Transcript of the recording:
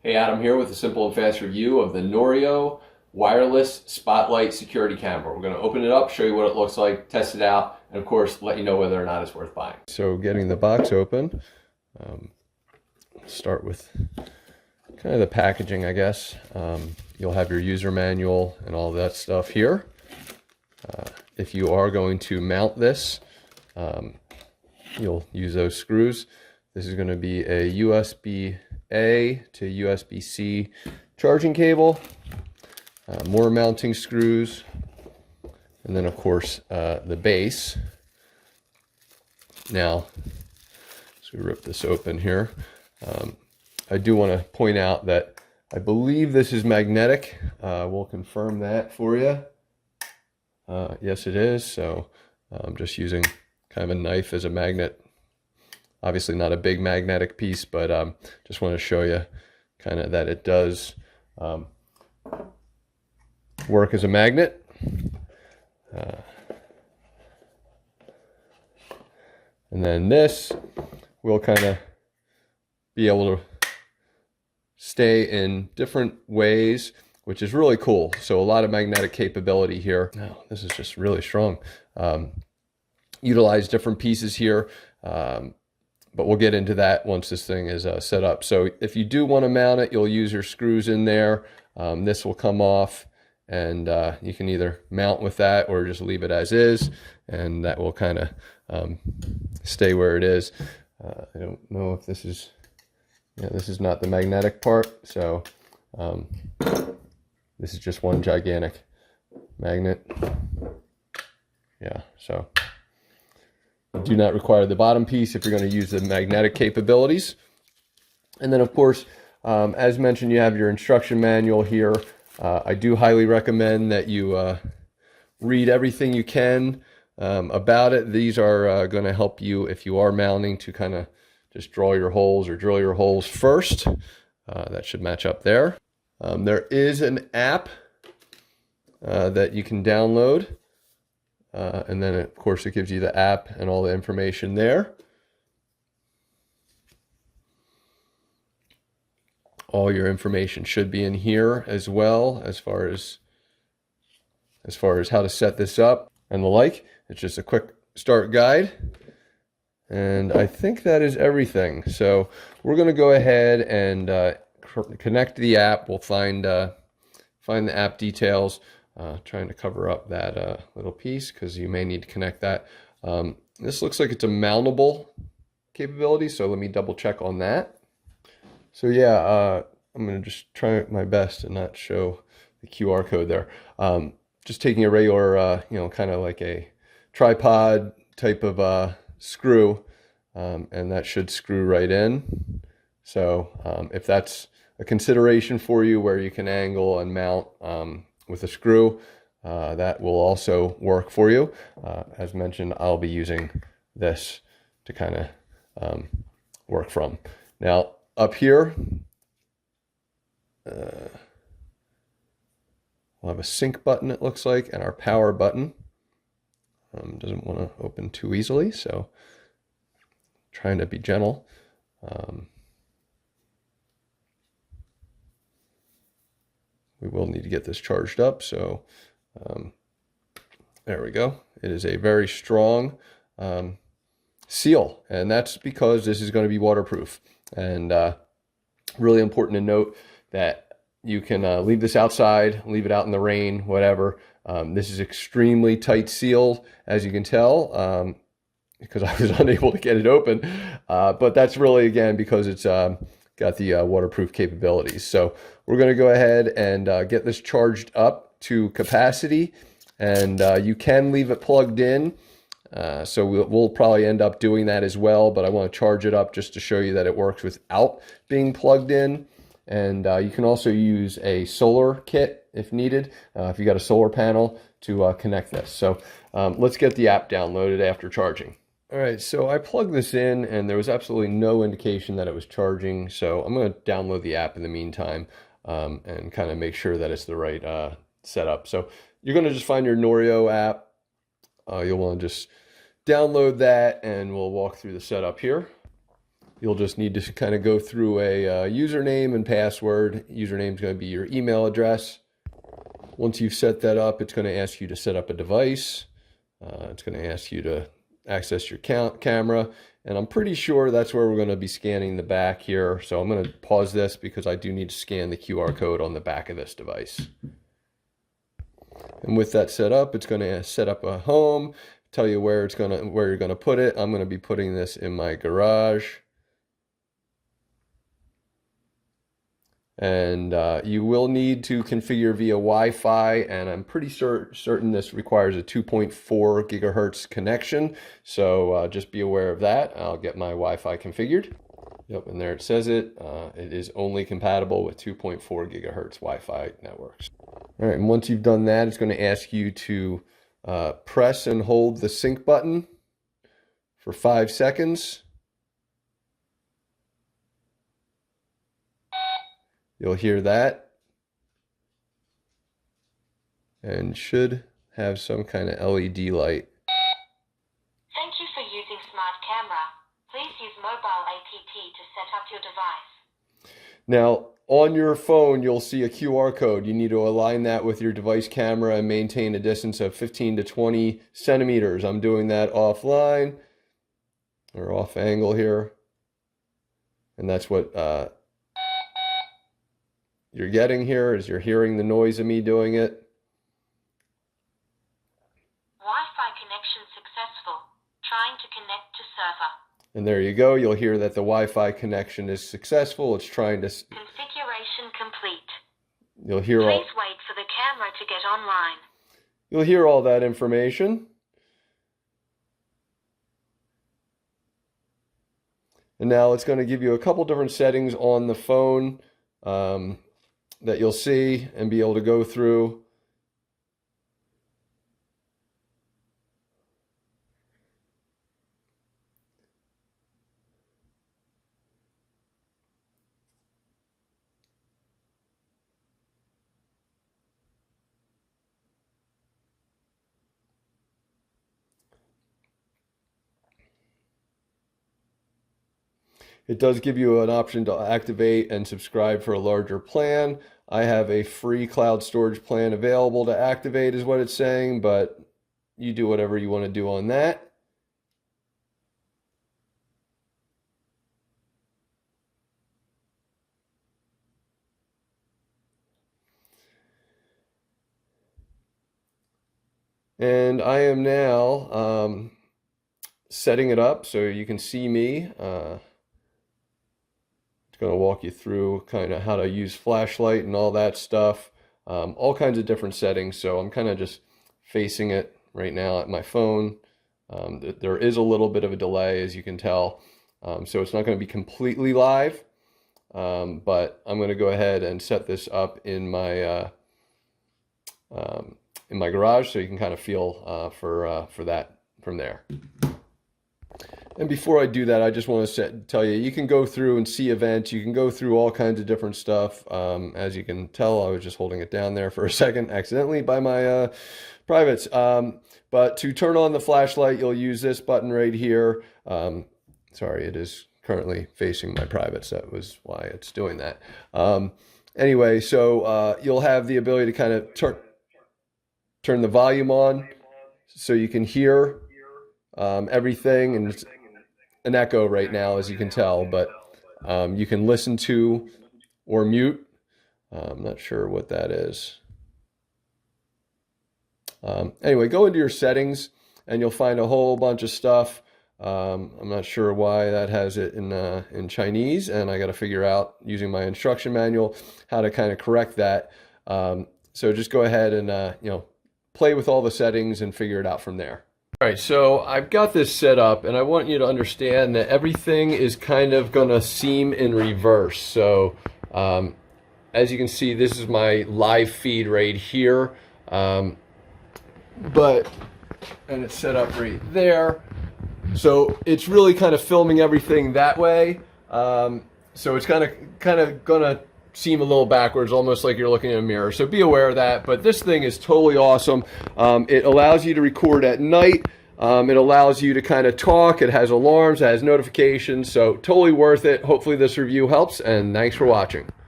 Hey, Adam here with a simple and fast review of the Noorio wireless spotlight security camera. We're going to open it up, show you what it looks like, test it out, and of course let you know whether or not it's worth buying. So getting the box open, start with kind of the packaging, I guess. You'll have your user manual and all that stuff here. If you are going to mount this, you'll use those screws. This is going to be a USB-A to USB-C charging cable, more mounting screws, and then of course the base. Now, so we rip this open here. I do want to point out that I believe this is magnetic. We'll confirm that for you. Yes, it is. So I'm just using kind of a knife as a magnet. Obviously not a big magnetic piece, but just want to show you kind of that it does work as a magnet. And then this will kind of be able to stay in different ways, which is really cool. So a lot of magnetic capability here. Oh, this is just really strong. Utilize different pieces here. But we'll get into that once this thing is set up. So if you do want to mount it, you'll use your screws in there. This will come off, and you can either mount with that or just leave it as is, and that will kind of stay where it is. I don't know if this is, this is not the magnetic part, so this is just one gigantic magnet. Yeah, so you do not require the bottom piece if you're going to use the magnetic capabilities. And then of course, as mentioned, you have your instruction manual here. I do highly recommend that you read everything you can about it. These are going to help you if you are mounting to kind of just draw your holes or drill your holes first. That should match up there. There is an app that you can download. And then, of course, it gives you the app and all the information there. All your information should be in here as well, as far as how to set this up and the like. It's just a quick start guide. And I think that is everything. So we're going to go ahead and connect the app. We'll find the app details. Trying to cover up that little piece because you may need to connect that. This looks like it's a mountable capability, so let me double check on that. So yeah, I'm going to just try my best and not show the QR code there. Just taking a regular, kind of like a tripod type of screw, and that should screw right in. So if that's a consideration for you where you can angle and mount with a screw, that will also work for you. As mentioned, I'll be using this to kind of work from. Now up here, we'll have a sync button, it looks like, and our power button. Doesn't want to open too easily, so trying to be gentle. We will need to get this charged up, so there we go. It is a very strong seal, and that's because this is going to be waterproof. And really important to note that you can leave this outside, leave it out in the rain, whatever. This is extremely tight sealed, as you can tell, because I was unable to get it open. But that's really, again, because it's got the waterproof capabilities. So we're going to go ahead and get this charged up to capacity, and you can leave it plugged in. So we'll probably end up doing that as well, but I want to charge it up just to show you that it works without being plugged in. And you can also use a solar kit if needed, if you got a solar panel to connect this. So let's get the app downloaded after charging. All right, so I plugged this in and there was absolutely no indication that it was charging. So I'm going to download the app in the meantime and kind of make sure that it's the right setup. So you're going to just find your Noorio app. You'll want to just download that and we'll walk through the setup here. You'll just need to kind of go through a username and password. Username is going to be your email address. Once you've set that up, it's going to ask you to set up a device. It's going to ask you to access your camera. And I'm pretty sure that's where we're going to be scanning the back here. So I'm going to pause this because I do need to scan the QR code on the back of this device. And with that set up, it's going to set up a home, tell you where you're going to put it. I'm going to be putting this in my garage. And you will need to configure via Wi-Fi, and I'm pretty certain this requires a 2.4 gigahertz connection. So just be aware of that. I'll get my Wi-Fi configured. Yep, and there it says it. It is only compatible with 2.4 gigahertz Wi-Fi networks. All right, and once you've done that, it's going to ask you to press and hold the sync button for 5 seconds. You'll hear that and should have some kind of LED light. Thank you for using Smart Camera. Please use mobile app to set up your device. Now, on your phone, you'll see a QR code. You need to align that with your device camera and maintain a distance of 15 to 20 centimeters. I'm doing that offline or off angle here. And that's what you're getting here, is you're hearing the noise of me doing it. Wi-Fi connection successful. Trying to connect to server. And there you go. You'll hear that the Wi-Fi connection is successful. It's trying to... Configuration complete. You'll hear Please wait for the camera to get online. You'll hear all that information. And now it's going to give you a couple different settings on the phone that you'll see and be able to go through. It does give you an option to activate and subscribe for a larger plan. I have a free cloud storage plan available to activate is what it's saying, but you do whatever you want to do on that. And I am now setting it up so you can see me. Going to walk you through kind of how to use flashlight and all that stuff, all kinds of different settings. So I'm kind of just facing it right now at my phone. There is a little bit of a delay, as you can tell, so it's not going to be completely live, but I'm going to go ahead and set this up in my garage so you can kind of feel for that from there. And before I do that, I just want to tell you, you can go through and see events. You can go through all kinds of different stuff. As you can tell, I was just holding it down there for a second accidentally by my privates. But to turn on the flashlight, you'll use this button right here. Sorry, it is currently facing my privates. That was why it's doing that. Anyway, so you'll have the ability to kind of turn the volume on so you can hear everything, and it's an echo right now, as you can tell, but you can listen to or mute. I'm not sure what that is. Anyway, go into your settings and you'll find a whole bunch of stuff. I'm not sure why that has it in Chinese, and I got to figure out, using my instruction manual, how to kind of correct that. So just go ahead and play with all the settings and figure it out from there. All right, so I've got this set up, and I want you to understand that everything is kind of going to seem in reverse. So as you can see, this is my live feed right here, and it's set up right there. So it's really kind of filming everything that way. So it's kind of going to seem a little backwards, almost like you're looking in a mirror. So be aware of that. But this thing is totally awesome. It allows you to record at night. It allows you to kind of talk. It has alarms, it has notifications, so totally worth it. Hopefully this review helps, and thanks for watching.